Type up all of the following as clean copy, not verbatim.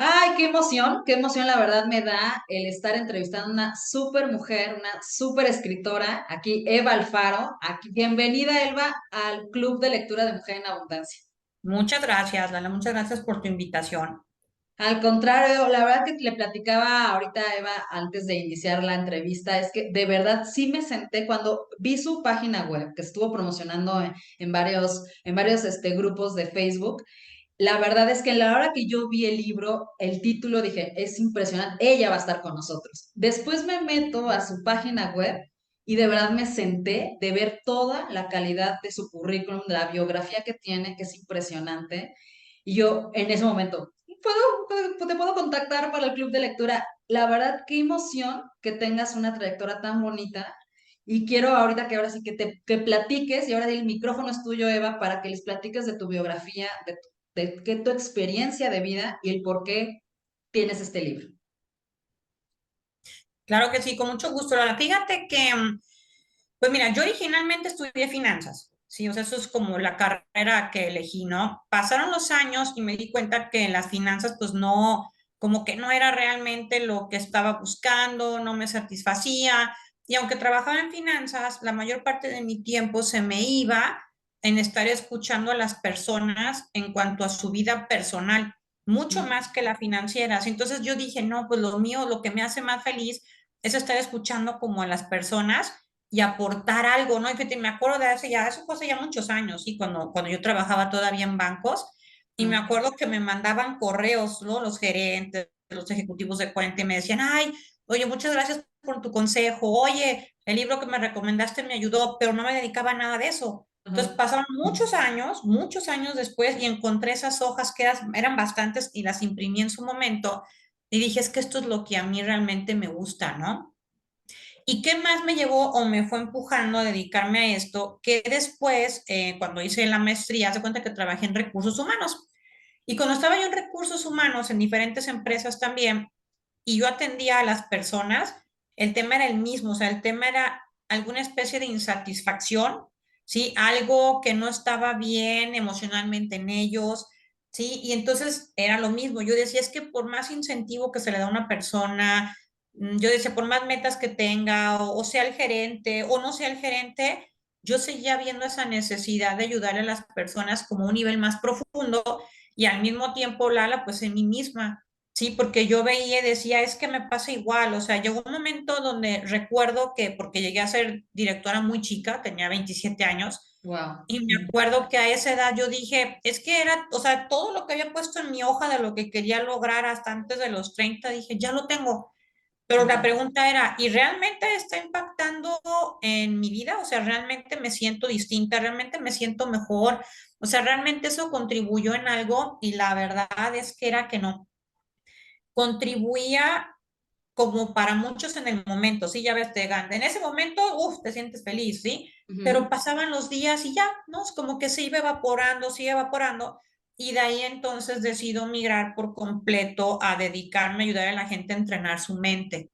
Ay, qué emoción la verdad me da el estar entrevistando a una súper mujer, una súper escritora, aquí Eva Alfaro. Aquí, bienvenida Eva al Club de Lectura de Mujer en Abundancia. Muchas gracias, Lala, muchas gracias por tu invitación. Al contrario, la verdad que le platicaba ahorita a Eva antes de iniciar la entrevista, es que de verdad sí me senté cuando vi su página web que estuvo promocionando en varios grupos de Facebook. La verdad es que en la hora que yo vi el libro, el título, dije, es impresionante, ella va a estar con nosotros. Después me meto a su página web y de verdad me senté de ver toda la calidad de su currículum, de la biografía que tiene, que es impresionante. Y yo en ese momento, te puedo contactar para el club de lectura. La verdad, qué emoción que tengas una trayectoria tan bonita. Y quiero ahorita que ahora sí que platiques, y ahora el micrófono es tuyo, Eva, para que les platiques de tu biografía, de qué tu experiencia de vida y el por qué tienes este libro. Claro que sí, con mucho gusto, Lala. Fíjate que, pues mira, yo originalmente estudié finanzas, sí, o sea, eso es como la carrera que elegí, ¿no? Pasaron los años y me di cuenta que en las finanzas, pues no, como que no era realmente lo que estaba buscando, no me satisfacía. Y aunque trabajaba en finanzas, la mayor parte de mi tiempo se me iba en estar escuchando a las personas en cuanto a su vida personal, mucho Mm. más que la financiera. Entonces yo dije, no, pues lo mío, lo que me hace más feliz es estar escuchando como a las personas y aportar algo, ¿no? Y fíjate, me acuerdo de hace ya, eso fue hace ya muchos años, ¿sí? Cuando yo trabajaba todavía en bancos, y me Ah. acuerdo que me mandaban correos, ¿no? Los gerentes, los ejecutivos de cuenta, y me decían, ay, oye, muchas gracias por tu consejo, oye, el libro que me recomendaste me ayudó, pero no me dedicaba a nada de eso. Entonces Ajá. pasaron muchos años después, y encontré esas hojas que eran bastantes y las imprimí en su momento, y dije, es que esto es lo que a mí realmente me gusta, ¿no? ¿Y qué más me llevó o me fue empujando a dedicarme a esto? Que después, cuando hice la maestría, se cuenta que trabajé en recursos humanos. Y cuando estaba yo en recursos humanos, en diferentes empresas también, y yo atendía a las personas, el tema era el mismo, o sea, el tema era alguna especie de insatisfacción, ¿sí? Algo que no estaba bien emocionalmente en ellos, ¿sí? Y entonces era lo mismo. Yo decía, es que por más incentivo que se le da a una persona, yo decía, por más metas que tenga, o sea el gerente, o no sea el gerente, yo seguía viendo esa necesidad de ayudar a las personas como un nivel más profundo y al mismo tiempo, Lala, pues en mí misma. Sí, porque yo veía y decía, es que me pasa igual, o sea, llegó un momento donde recuerdo que, porque llegué a ser directora muy chica, tenía 27 años, Wow. y me acuerdo que a esa edad yo dije, es que era, o sea, todo lo que había puesto en mi hoja de lo que quería lograr hasta antes de los 30 dije, ya lo tengo. Pero la Ajá. pregunta era, ¿y realmente está impactando en mi vida? O sea, ¿realmente me siento distinta? ¿Realmente me siento mejor? O sea, ¿realmente eso contribuyó en algo? Y la verdad es que era que no. Contribuía como para muchos en el momento, sí, ya ves, te gana. En ese momento, uff, te sientes feliz, sí, pero Ujú. pasaban los días y ya, ¿no? Es como que se iba evaporando, y de ahí entonces decido migrar por completo a dedicarme a ayudar a la gente a entrenar su mente.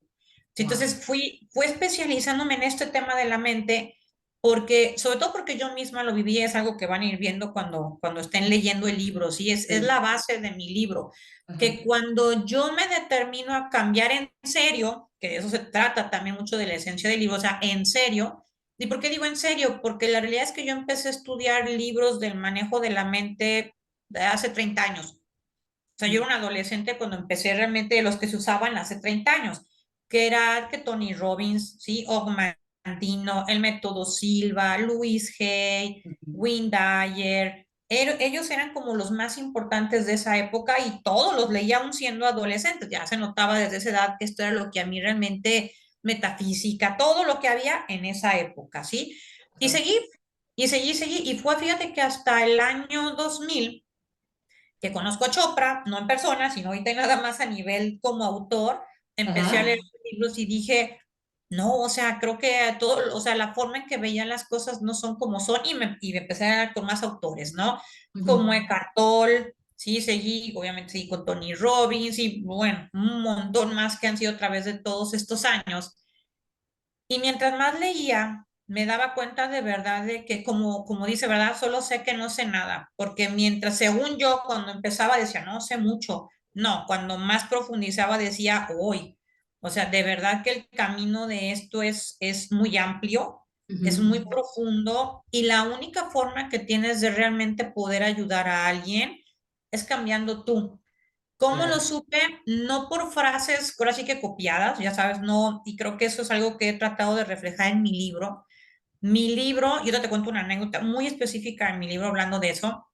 Sí, Wow. entonces fui especializándome en este tema de la mente, porque, sobre todo porque yo misma lo viví, es algo que van a ir viendo cuando estén leyendo el libro, sí, es Sí. la base de mi libro, Ajá. que cuando yo me determino a cambiar en serio, que de eso se trata también mucho de la esencia del libro, o sea, en serio. ¿Y por qué digo en serio? Porque la realidad es que yo empecé a estudiar libros del manejo de la mente de hace 30 años. O sea, yo era un adolescente cuando empecé realmente de los que se usaban hace 30 años, que era que Tony Robbins, ¿sí? Og Mandino, el método Silva, Louise Hay, Ujú. Wayne Dyer. Ellos eran como los más importantes de esa época y todos los leía aún siendo adolescentes. Ya se notaba desde esa edad que esto era lo que a mí realmente, metafísica, todo lo que había en esa época, ¿sí? Y Ajá. seguí. Y fue, fíjate que hasta el año 2000 que conozco a Chopra, no en persona, sino ahorita nada más a nivel como autor, empecé a Ajá. leer sus libros y dije, no, o sea, creo que todo, o sea, la forma en que veía las cosas no son como son, y me empecé a leer con más autores, ¿no? Como Ujú. Eckhart Tolle, sí, seguí, obviamente seguí con Tony Robbins y bueno, un montón más que han sido a través de todos estos años. Y mientras más leía, me daba cuenta de verdad de que, como dice, ¿verdad? Solo sé que no sé nada, porque mientras, según yo, cuando empezaba decía, no sé mucho, No, cuando más profundizaba decía, hoy, o sea, de verdad que el camino de esto es muy amplio, es Ujú. muy profundo y la única forma que tienes de realmente poder ayudar a alguien es cambiando tú. ¿Cómo lo Claro. supe? No por frases, ahora sí que copiadas, ya sabes, no, y creo que eso es algo que he tratado de reflejar en mi libro. Mi libro, yo te cuento una anécdota muy específica en mi libro hablando de eso.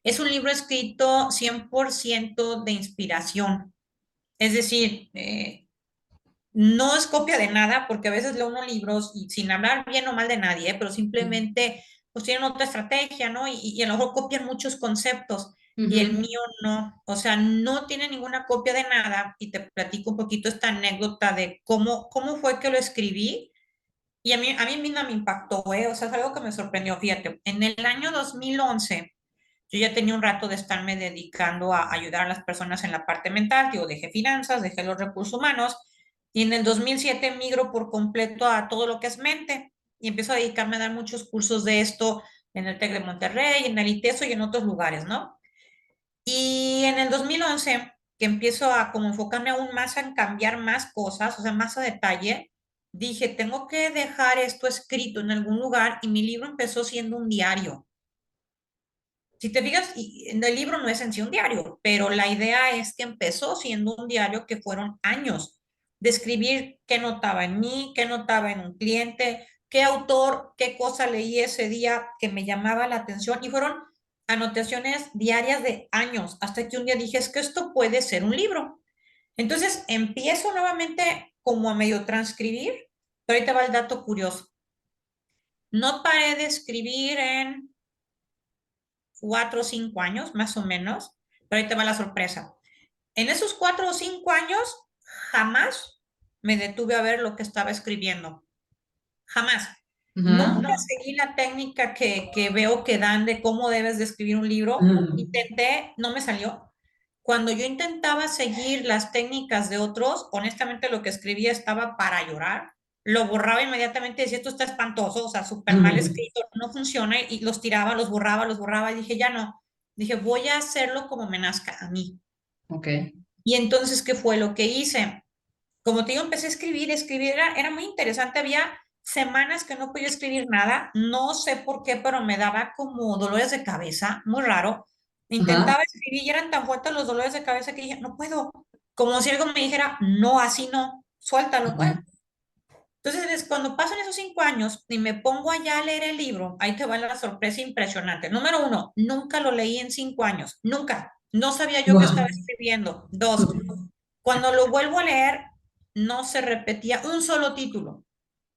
Es un libro escrito 100% de inspiración. Es decir, no es copia de nada, porque a veces leo unos libros y sin hablar bien o mal de nadie, pero simplemente pues tienen otra estrategia, ¿no? Y a lo mejor copian muchos conceptos y el Ujú. mío no. O sea, no tiene ninguna copia de nada y te platico un poquito esta anécdota de cómo fue que lo escribí. Y a mí misma me impactó, ¿eh? O sea, es algo que me sorprendió. Fíjate, en el año 2011 yo ya tenía un rato de estarme dedicando a ayudar a las personas en la parte mental, digo, dejé finanzas, dejé los recursos humanos y en el 2007 migro por completo a todo lo que es mente y empiezo a dedicarme a dar muchos cursos de esto en el TEC de Monterrey, en el ITESO y en otros lugares, ¿no? Y en el 2011 que empiezo a como enfocarme aún más en cambiar más cosas, o sea, más a detalle, dije, tengo que dejar esto escrito en algún lugar y mi libro empezó siendo un diario. Si te fijas, y en el libro no es en sí un diario, pero la idea es que empezó siendo un diario que fueron años de escribir qué notaba en mí, qué notaba en un cliente, qué autor, qué cosa leí ese día que me llamaba la atención y fueron anotaciones diarias de años, hasta que un día dije, es que esto puede ser un libro. Entonces empiezo nuevamente como a medio transcribir, pero ahorita va el dato curioso. No paré de escribir en 4 o 5 años, más o menos, pero ahí te va la sorpresa. En esos 4 o 5 años, jamás me detuve a ver lo que estaba escribiendo. Jamás. Nunca Ajá. seguí la técnica que veo que dan de cómo debes de escribir un libro. Ujú. Intenté, no me salió. Cuando yo intentaba seguir las técnicas de otros, honestamente lo que escribía estaba para llorar. Lo borraba inmediatamente, decía, esto está espantoso, o sea, súper mal escrito, no funciona, y los tiraba, los borraba, y dije, ya no. Dije, voy a hacerlo como me nazca a mí. Ok. Y entonces, ¿qué fue lo que hice? Como te digo, empecé a escribir, era muy interesante, había semanas que no podía escribir nada, no sé por qué, pero me daba como dolores de cabeza, muy raro. Ajá. Intentaba escribir y eran tan fuertes los dolores de cabeza que dije, no puedo, como si algo me dijera, no, así no, suéltalo. Bueno, entonces cuando pasan esos 5 años y me pongo allá a leer el libro, ahí te va la sorpresa impresionante. Número uno, nunca lo leí en 5 años, nunca. No sabía yo qué estaba Wow. escribiendo. Dos, cuando lo vuelvo a leer, no se repetía un solo título.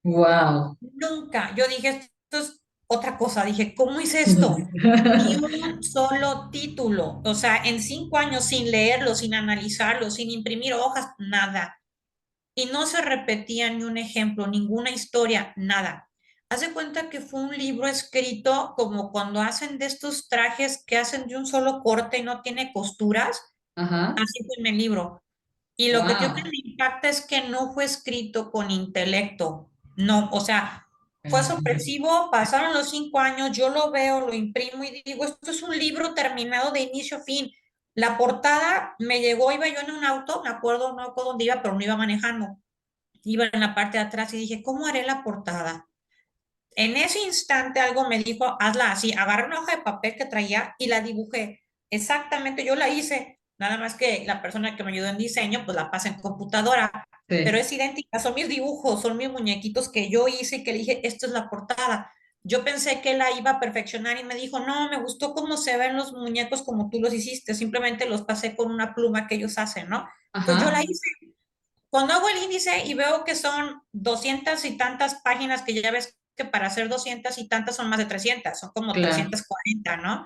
Wow. Nunca. Yo dije, esto es otra cosa. Dije, ¿cómo hice esto? Ni un solo título. O sea, en 5 años sin leerlo, sin analizarlo, sin imprimir hojas, nada. Y no se repetía ni un ejemplo, ninguna historia, nada. Haz de cuenta que fue un libro escrito como cuando hacen de estos trajes que hacen de un solo corte y no tiene costuras. Ajá. Así fue mi libro. Y lo que yo que Wow. me impacta es que no fue escrito con intelecto. No, o sea, fue sorpresivo, pasaron los 5 años, yo lo veo, lo imprimo y digo, esto es un libro terminado de inicio a fin. La portada me llegó, iba yo en un auto, me acuerdo, no recuerdo dónde iba, pero no iba manejando. Iba en la parte de atrás y dije, ¿cómo haré la portada? En ese instante algo me dijo, hazla así. Agarré una hoja de papel que traía y la dibujé. Exactamente, yo la hice. Nada más que la persona que me ayudó en diseño, pues la pasa en computadora. Pero Sí. es idéntica, son mis dibujos, son mis muñequitos que yo hice y que le dije, esto es la portada. Yo pensé que la iba a perfeccionar y me dijo, no, me gustó cómo se ven los muñecos como tú los hiciste, simplemente los pasé con una pluma que ellos hacen, ¿no? Entonces yo la Ajá. hice. Cuando hago el índice y veo que son 200 y tantas páginas, que ya ves que para hacer 200 y tantas son más de 300, son como Claro. 340, ¿no?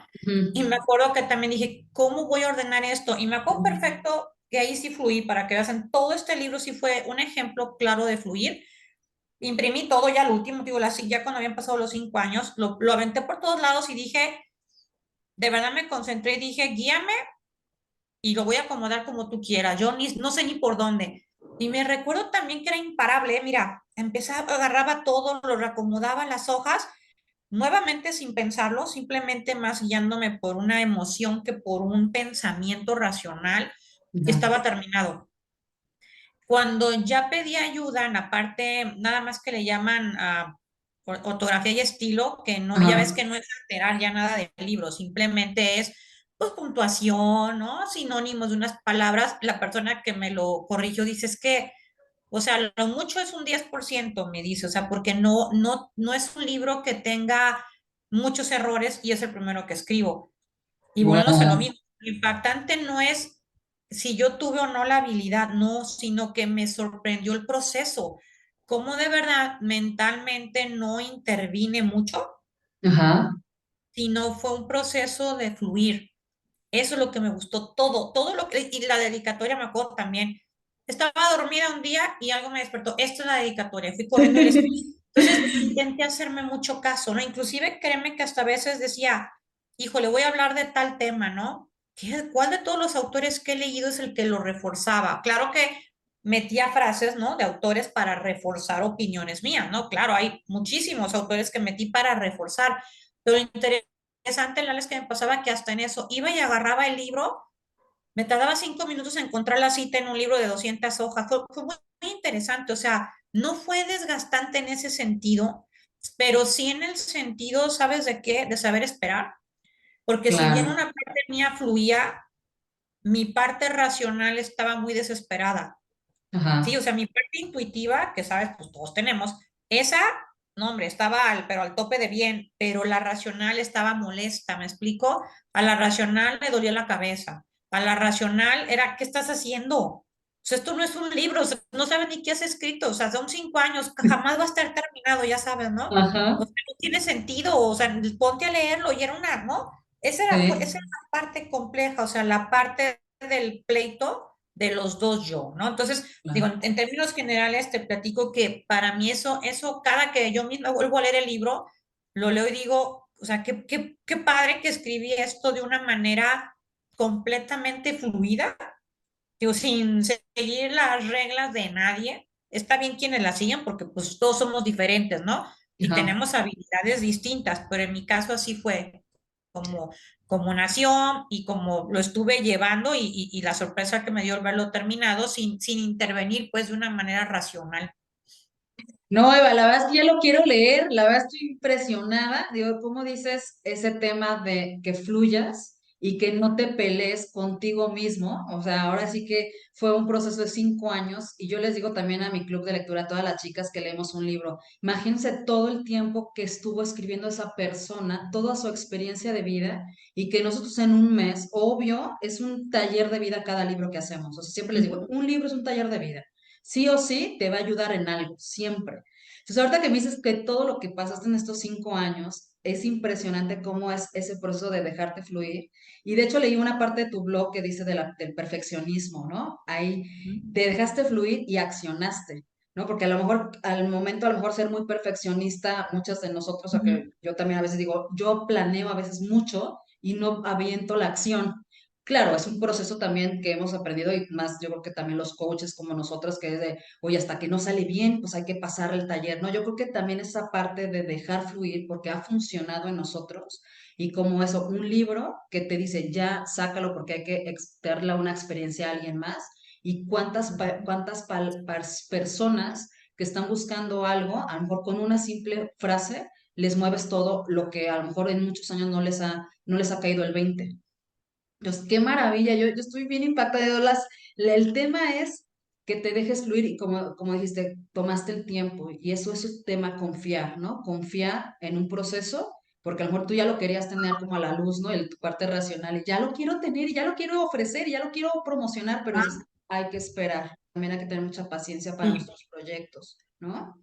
Y me Ujú. acuerdo que también dije, ¿cómo voy a ordenar esto? Y me acuerdo perfecto que ahí sí fluí, para que veas, en todo este libro sí fue un ejemplo claro de fluir. Imprimí todo ya al último, digo, ya cuando habían pasado los 5 años, lo aventé por todos lados y dije, de verdad me concentré y dije, guíame y lo voy a acomodar como tú quieras. Yo no sé ni por dónde. Y me recuerdo también que era imparable, ¿eh? Mira, empezaba, agarraba todo, lo reacomodaba las hojas nuevamente sin pensarlo, simplemente más guiándome por una emoción que por un pensamiento racional, Ajá. estaba terminado. Cuando ya pedí ayuda en la parte, nada más que le llaman ortografía y estilo, que no, ya ves Ajá. que no es alterar ya nada del libro, simplemente es pues puntuación, ¿no? Sinónimos de unas palabras. La persona que me lo corrigió dice es que, o sea, lo mucho es un 10% me dice, o sea, porque no es un libro que tenga muchos errores y es el primero que escribo. Y volvemos a lo Wow. mismo. Lo impactante no es si yo tuve o no la habilidad, no, sino que me sorprendió el proceso. Cómo de verdad mentalmente no intervine mucho, Ajá. sino fue un proceso de fluir. Eso es lo que me gustó, todo lo que, y la dedicatoria me acuerdo también. Estaba dormida un día y algo me despertó. Esta es la dedicatoria, fui corriendo y la escribí. Entonces intenté hacerme mucho caso, ¿no? Inclusive créeme que hasta a veces decía, híjole, voy a hablar de tal tema, ¿no? ¿Cuál de todos los autores que he leído es el que lo reforzaba? Claro que metía frases, ¿no? De autores para reforzar opiniones mías, ¿no? Claro, hay muchísimos autores que metí para reforzar, pero lo interesante, Lala, es que me pasaba que hasta en eso iba y agarraba el libro, me tardaba 5 minutos en encontrar la cita en un libro de 200 hojas. Fue muy interesante, o sea, no fue desgastante en ese sentido, pero sí en el sentido, ¿sabes de qué? De saber esperar, porque si bien Claro. una parte mía fluía, mi parte racional estaba muy desesperada. Sí, Ajá. o sea, mi parte intuitiva, que sabes, pues todos tenemos, esa, no, hombre, estaba pero al tope de bien, pero la racional estaba molesta, ¿me explico? A la racional me dolía la cabeza, a la racional era, ¿qué estás haciendo? O sea, esto no es un libro, o sea, no sabes ni qué has escrito, o sea, son 5 años, jamás va a estar terminado, ya sabes, ¿no? O Ajá. sea, no tiene sentido, o sea, ponte a leerlo y era una, ¿no? Esa Sí. era la parte compleja, o sea, la parte del pleito de los dos yo, ¿no? Entonces, digo, Claro. en términos generales te platico que para mí eso, cada que yo misma vuelvo a leer el libro, lo leo y digo, o sea, qué padre que escribí esto de una manera completamente fluida, digo, sin seguir las reglas de nadie. Está bien quienes las siguen porque pues todos somos diferentes, ¿no? Y Ajá. tenemos habilidades distintas, pero en mi caso así fue como, como nació y como lo estuve llevando y la sorpresa que me dio el verlo terminado sin intervenir pues de una manera racional. No, Eva, la verdad es que ya lo quiero leer, la verdad estoy impresionada. Digo, ¿cómo dices ese tema de que fluyas y que no te pelees contigo mismo? O sea, ahora sí que fue un proceso de 5 años y yo les digo también a mi club de lectura, a todas las chicas que leemos un libro, imagínense todo el tiempo que estuvo escribiendo esa persona, toda su experiencia de vida y que nosotros en un mes, obvio, es un taller de vida cada libro que hacemos. O sea, siempre les digo, Ujú. un libro es un taller de vida. Sí o sí te va a ayudar en algo, siempre. Entonces, ahorita que me dices que todo lo que pasaste en estos 5 años, es impresionante cómo es ese proceso de dejarte fluir. Y de hecho leí una parte de tu blog que dice del perfeccionismo, ¿no? Ahí te dejaste fluir y accionaste, ¿no? Porque a lo mejor, al momento, a lo mejor ser muy perfeccionista, muchas de nosotros, o que Ujú. yo también a veces digo, yo planeo a veces mucho y no aviento la acción. Claro, es un proceso también que hemos aprendido y más yo creo que también los coaches como nosotros, que es de, oye, hasta que no sale bien, pues hay que pasar el taller, ¿no? Yo creo que también esa parte de dejar fluir, porque ha funcionado en nosotros, y como eso, un libro que te dice, ya sácalo porque hay que darle una experiencia a alguien más, y cuántas personas que están buscando algo, a lo mejor con una simple frase, les mueves todo lo que a lo mejor en muchos años no les ha caído el 20. Pues qué maravilla, yo estoy bien impactada. El tema es que te dejes fluir y como dijiste, tomaste el tiempo y eso es un tema confiar, ¿no? Confiar en un proceso, porque a lo mejor tú ya lo querías tener como a la luz, ¿no? Tu parte racional y ya lo quiero tener y ya lo quiero ofrecer y ya lo quiero promocionar, pero dices, Ah, hay que esperar, también hay que tener mucha paciencia para sí. nuestros proyectos, ¿no?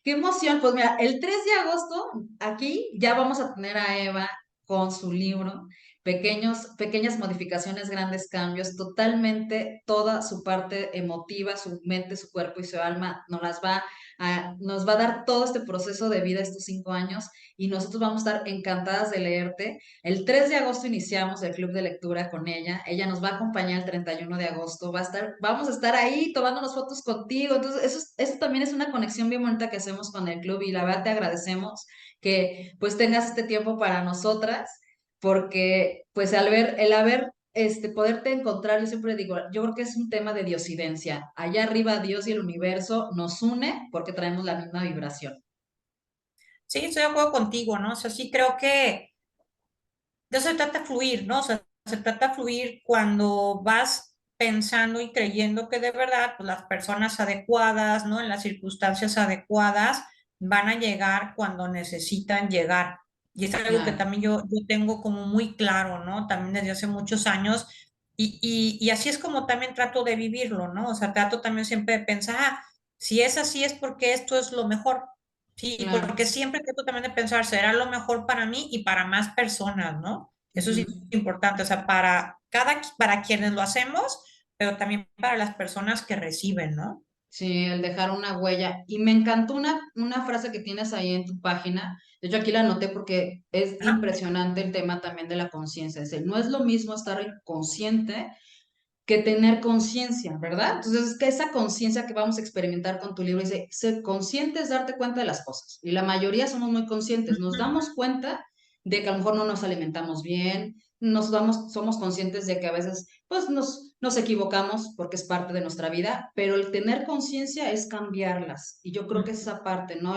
Qué emoción. Pues mira, el 3 de agosto aquí ya vamos a tener a Eva con su libro, pequeñas modificaciones, grandes cambios, totalmente toda su parte emotiva, su mente, su cuerpo y su alma nos va a dar todo este proceso de vida estos 5 años y nosotros vamos a estar encantadas de leerte. El 3 de agosto iniciamos el club de lectura con ella. Ella nos va a acompañar el 31 de agosto. Vamos a estar ahí tomándonos fotos contigo. Entonces, eso también es una conexión bien bonita que hacemos con el club y la verdad te agradecemos que pues tengas este tiempo para nosotras, porque pues al ver, el haber, poderte encontrar, yo siempre digo, yo creo que es un tema de diosidencia. Allá arriba Dios y el universo nos une porque traemos la misma vibración. Sí, estoy de acuerdo contigo, ¿no? O sea, sí creo que de eso se trata fluir, ¿no? O sea, se trata fluir cuando vas pensando y creyendo que de verdad pues, las personas adecuadas, ¿no? En las circunstancias adecuadas van a llegar cuando necesitan llegar. Y es algo que Claro. también yo tengo como muy claro, ¿no? También desde hace muchos años. Y así es como también trato de vivirlo, ¿no? O sea, trato también siempre de pensar, ah, si es así es porque esto es lo mejor. Sí, Claro. porque siempre trato también de pensar, será lo mejor para mí y para más personas, ¿no? Eso es Ujú. importante, o sea, para quienes lo hacemos, pero también para las personas que reciben, ¿no? Sí, el dejar una huella. Y me encantó una frase que tienes ahí en tu página. De hecho, aquí la anoté porque es Ajá. impresionante el tema también de la conciencia. Es decir, no es lo mismo estar consciente que tener conciencia, ¿verdad? Entonces, es que esa conciencia que vamos a experimentar con tu libro dice, ser consciente es darte cuenta de las cosas. Y la mayoría somos muy conscientes. Nos damos cuenta de que a lo mejor no nos alimentamos bien, somos conscientes de que a veces pues nos equivocamos porque es parte de nuestra vida, pero el tener conciencia es cambiarlas. Y yo creo que es esa parte, ¿no?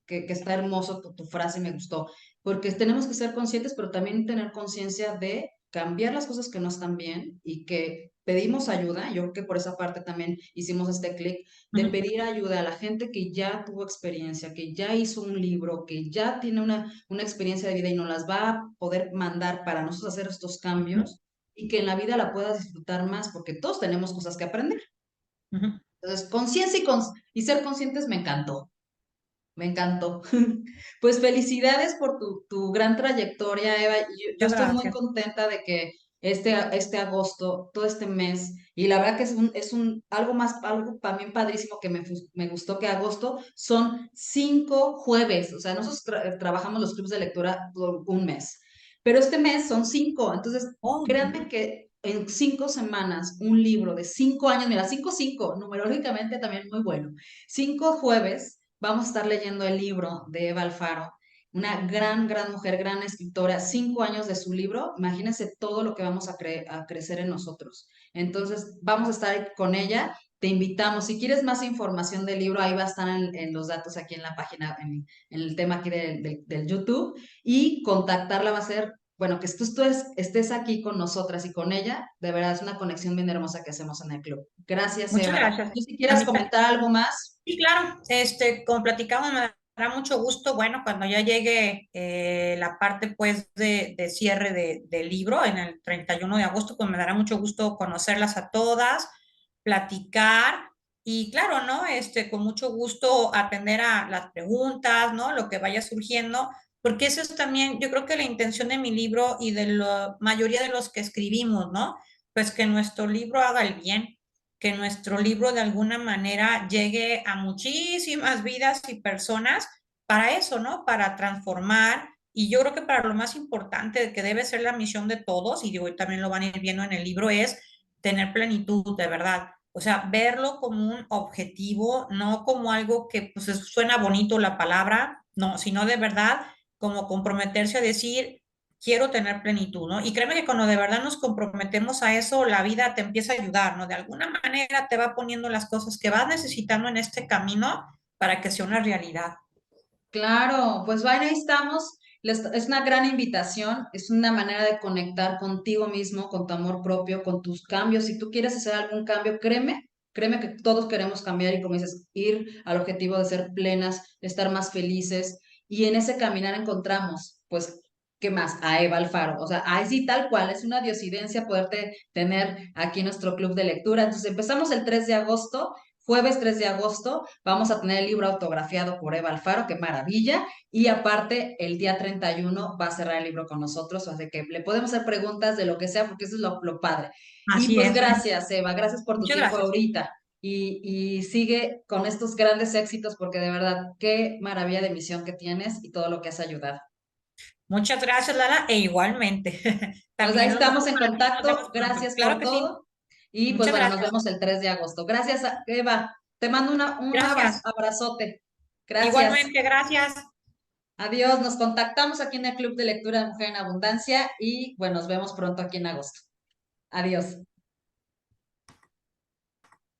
Que está hermoso tu frase, me gustó, porque tenemos que ser conscientes, pero también tener conciencia de cambiar las cosas que no están bien y que pedimos ayuda. Yo creo que por esa parte también hicimos este clic de Ujú, pedir ayuda a la gente que ya tuvo experiencia, que ya hizo un libro, que ya tiene una experiencia de vida y nos las va a poder mandar para nosotros hacer estos ujú, cambios y que en la vida la puedas disfrutar más, porque todos tenemos cosas que aprender. ujú. Entonces, conciencia y ser conscientes me encantó. Me encantó. Pues felicidades por tu gran trayectoria, Eva. Yo Muchas estoy muy gracias. contenta de que este agosto, todo este mes, y la verdad que algo más, algo también padrísimo que me gustó que agosto son 5 jueves. O sea, nosotros trabajamos los clubes de lectura por un mes, pero este mes son 5. Entonces, Oh, créanme que en 5 semanas, un libro de 5 años, mira, 5, numerológicamente también muy bueno. 5 jueves vamos a estar leyendo el libro de Eva Alfaro, una gran, gran mujer, gran escritora, 5 años de su libro. Imagínense todo lo que vamos a crecer en nosotros. Entonces, vamos a estar con ella. Te invitamos. Si quieres más información del libro, ahí va a estar en los datos aquí en la página, en el tema aquí del YouTube. Y contactarla va a ser, bueno, que tú estés aquí con nosotras y con ella. De verdad, es una conexión bien hermosa que hacemos en el club. Gracias, muchas Eva. gracias. Y si A quieres mí comentar algo más. sí, claro, como platicamos, me dará mucho gusto, bueno, cuando ya llegue la parte pues de cierre del libro en el 31 de agosto, pues me dará mucho gusto conocerlas a todas, platicar y claro, ¿no? Con mucho gusto atender a las preguntas, ¿no? Lo que vaya surgiendo, porque eso es también, yo creo que la intención de mi libro y de la mayoría de los que escribimos, ¿no? Pues que nuestro libro haga el bien, que nuestro libro de alguna manera llegue a muchísimas vidas y personas para eso, ¿no? Para transformar. Y yo creo que para lo más importante que debe ser la misión de todos, y hoy también lo van a ir viendo en el libro, es tener plenitud, de verdad. O sea, verlo como un objetivo, no como algo que pues suena bonito la palabra, no, sino de verdad como comprometerse a decir, quiero tener plenitud, ¿no? Y créeme que cuando de verdad nos comprometemos a eso, la vida te empieza a ayudar, ¿no? De alguna manera te va poniendo las cosas que vas necesitando en este camino para que sea una realidad. Claro, pues bueno, ahí estamos. Es una gran invitación, es una manera de conectar contigo mismo, con tu amor propio, con tus cambios. Si tú quieres hacer algún cambio, créeme que todos queremos cambiar y como dices, ir al objetivo de ser plenas, de estar más felices. Y en ese caminar encontramos, pues, ¿qué más? A Eva Alfaro. O sea, ahí sí, tal cual, es una diosidencia poderte tener aquí en nuestro club de lectura. Entonces empezamos el 3 de agosto. Jueves 3 de agosto vamos a tener el libro autografiado por Eva Alfaro, qué maravilla. Y aparte, el día 31 va a cerrar el libro con nosotros, así que le podemos hacer preguntas de lo que sea, porque eso es lo padre. Y Así pues es. gracias, Eva, gracias por tu Muchas tiempo gracias. ahorita. Y sigue con estos grandes éxitos, porque de verdad, qué maravilla de misión que tienes y todo lo que has ayudado. Muchas gracias, Lala, e igualmente. Pues ahí También lo estamos mismo en para ti. Nos contacto, vemos pronto. gracias Claro por que sí. todo. Y pues Muchas bueno, nos gracias. vemos el 3 de agosto. Gracias, Eva. Te mando un Gracias. abrazote. Gracias. Igualmente, gracias. Adiós, nos contactamos aquí en el Club de Lectura de Mujer en Abundancia y bueno, nos vemos pronto aquí en agosto. Adiós.